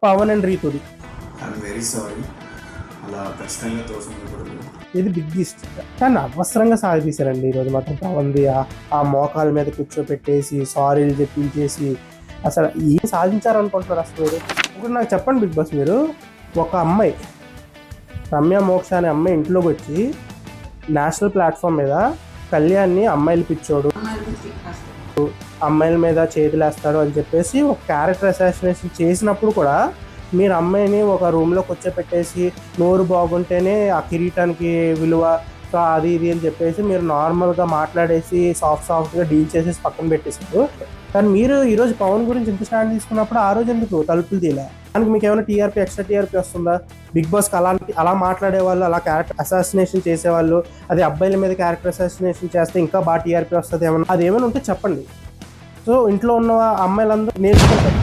Pawan and రీతుది. I'm very sorry, అలా ఖచ్చితంగా తోసకూడదు. ఇది బిగ్గెస్ట్. కానీ అవసరంగా సాగదీశారండి ఈరోజు మాత్రం పవన్ది. ఆ మోకాల మీద కూర్చోపెట్టేసి సారీలు చెప్పించేసి అసలు ఏం సాధించారనుకుంటున్నారు అసలు మీరు? ఇప్పుడు నాకు చెప్పండి బిగ్ బాస్, మీరు ఒక అమ్మాయి రమ్య మోక్ష అనే అమ్మాయి ఇంట్లోకి వచ్చి నేషనల్ ప్లాట్ఫామ్ మీద కళ్యాణ్ని అమ్మాయిలు పిచ్చోడు, అమ్మాయిల మీద చేతులేస్తాడు అని చెప్పేసి ఒక క్యారెక్టర్ అసాసినేషన్ చేసినప్పుడు కూడా మీరు అమ్మాయిని ఒక రూమ్లో కూర్చోపెట్టేసి నోరు బాగుంటేనే ఆ కిరీటానికి విలువ, సో అది ఇది అని చెప్పేసి మీరు నార్మల్గా మాట్లాడేసి సాఫ్ట్గా డీల్ చేసేసి పక్కన పెట్టేశారు. కానీ మీరు ఈరోజు పవన్ గురించి ఇంత స్టాండ్ తీసుకున్నప్పుడు ఆ రోజు ఎందుకు తలుపులు తీలే? దానికి మీకు ఏమైనా ఎక్స్ట్రా టీఆర్పీ వస్తుందా? బిగ్ బాస్కి అలా మాట్లాడేవాళ్ళు, అలా క్యారెక్టర్ అసాసినేషన్ చేసేవాళ్ళు, అది అబ్బాయిల మీద క్యారెక్టర్ అసాసినేషన్ చేస్తే ఇంకా బాగా టీఆర్పీ వస్తుంది ఏమన్నా, అది ఏమైనా ఉంటే చెప్పండి. సో ఇంట్లో ఉన్న అమ్మాయిలందరూ నేర్చుకుంటారు.